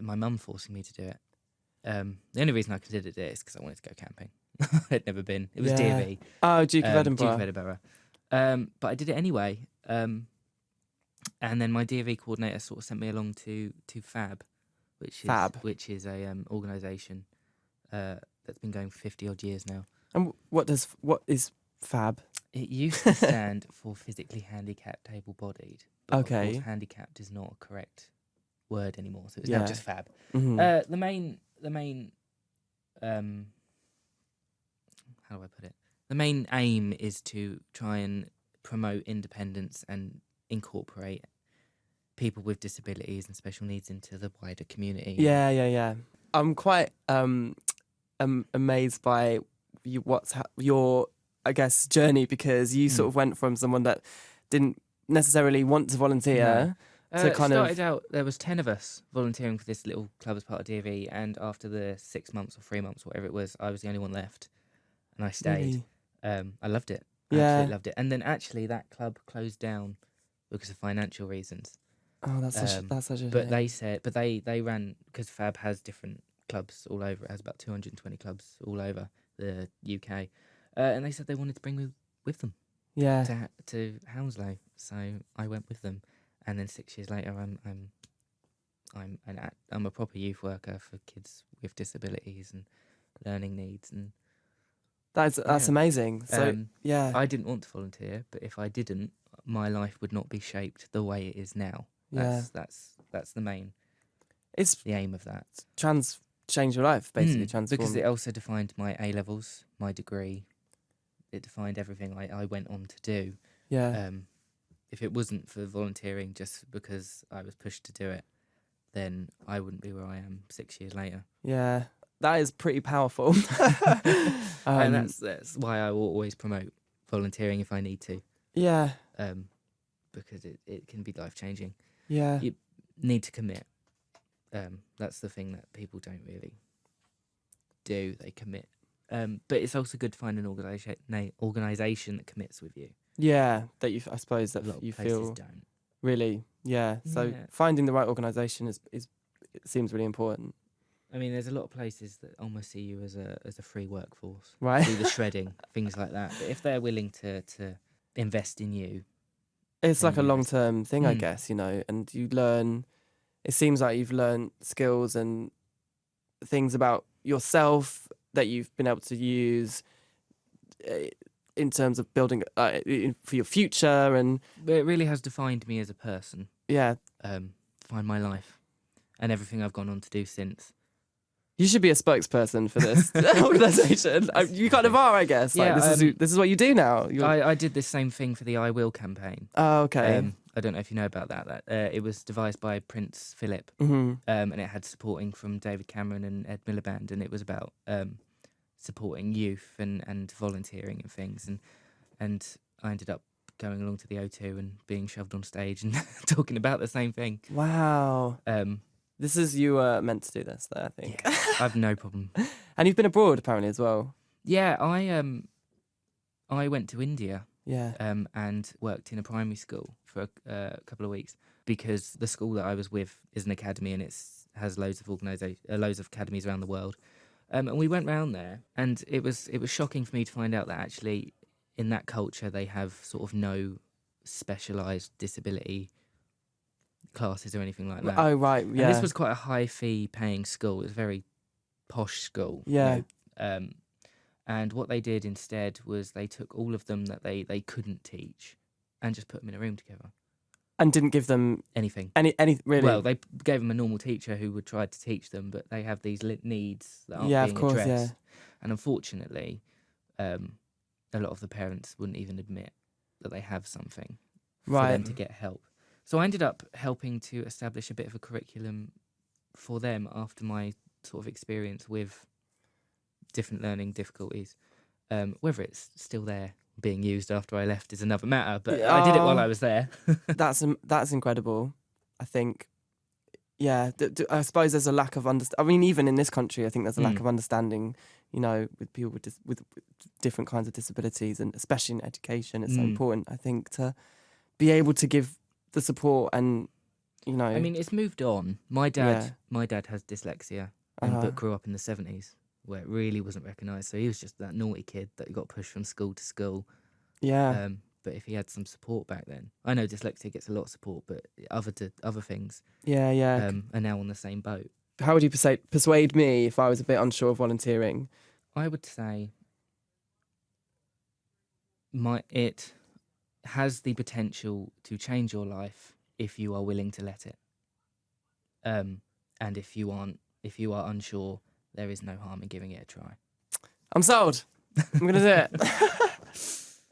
my mum forcing me to do it. The only reason I considered it is because I wanted to go camping. I'd never been. It was DV. Oh, Duke of Edinburgh. Duke of Edinburgh. But I did it anyway. And then my DV coordinator sort of sent me along to FAB, which is a organisation that's been going for 50 odd years now. And what is FAB? It used to stand for physically handicapped, able-bodied. But Okay. Of course, handicapped is not a correct word anymore, so it's now just FAB. Mm-hmm. The main how do I put it? The main aim is to try and promote independence and incorporate people with disabilities and special needs into the wider community. Yeah. I'm quite amazed by your, I guess, journey, because you sort of went from someone that didn't necessarily want to volunteer to kind of... started out, there was 10 of us volunteering for this little club as part of DV, and after the 6 months or 3 months, whatever it was, I was the only one left, and I stayed. Really? I loved it. Yeah. Absolutely loved it. And then actually that club closed down because of financial reasons. Oh, that's such a But shame. they said, they ran, because FAB has different clubs all over. It has about 220 clubs all over the UK, and they said they wanted to bring me with them. Yeah. To Hounslow, so I went with them, and then 6 years later, I'm a proper youth worker for kids with disabilities and learning needs, and That's amazing. So I didn't want to volunteer, but if I didn't, my life would not be shaped the way it is now. That's the main. It's the aim of that. Change your life, basically. Transform. Because it also defined my A levels, my degree. It defined everything I went on to do. Yeah. If it wasn't for volunteering just because I was pushed to do it, then I wouldn't be where I am 6 years later. Yeah. That is pretty powerful. And that's why I will always promote volunteering if I need to. Yeah. Because it can be life-changing. Yeah. You need to commit. That's the thing that people don't really do. They commit. But it's also good to find an organisation that commits with you. Yeah, that I suppose that A lot of you places feel don't. really. Yeah. So finding the right organisation is it seems really important. I mean, there's a lot of places that almost see you as a free workforce, right? Do the shredding, things like that. But if they're willing to invest in you, it's like a long-term thing, I guess. And you learn. It seems like you've learned skills and things about yourself that you've been able to use in terms of building for your future, and it really has defined me as a person. Yeah, defined my life and everything I've gone on to do since. You should be a spokesperson for this organisation. You kind of are, I guess. Yeah, this is what you do now. I did the same thing for the I Will campaign. Oh, okay. I don't know if you know about that. It was devised by Prince Philip, and it had supporting from David Cameron and Ed Miliband, and it was about supporting youth and volunteering and things. And I ended up going along to the O2 and being shoved on stage and talking about the same thing. Wow. This is you were meant to do this, though, I think. Yeah, I have no problem. And you've been abroad apparently as well. Yeah, I went to India. Yeah. And worked in a primary school for a couple of weeks, because the school that I was with is an academy, and has loads of academies around the world. And we went round there, and it was shocking for me to find out that actually in that culture they have sort of no specialised disability classes or anything like that. Oh, right, yeah. And this was quite a high fee paying school. It was a very posh school. Yeah. And what they did instead was they took all of them that they couldn't teach and just put them in a room together. And didn't give them anything. Any really? Well, they gave them a normal teacher who would try to teach them, but they have these needs that aren't being addressed. Yeah. And unfortunately, a lot of the parents wouldn't even admit that they have something for them to get help. So I ended up helping to establish a bit of a curriculum for them after my sort of experience with different learning difficulties. Whether it's still there being used after I left is another matter, but I did it while I was there. That's incredible. I think, yeah, I suppose there's a lack of understanding. I mean, even in this country, I think there's a lack of understanding, with people with different kinds of disabilities, and especially in education, it's so important, I think, to be able to give the support and you know. I mean, it's moved on. My dad has dyslexia, but grew up in the 70s where it really wasn't recognised. So he was just that naughty kid that got pushed from school to school. Yeah. But if he had some support back then, I know dyslexia gets a lot of support, but other things, Yeah. are now on the same boat. How would you persuade me if I was a bit unsure of volunteering? I would say it has the potential to change your life if you are willing to let it. And if you are unsure, there is no harm in giving it a try. I'm sold. I'm gonna do it.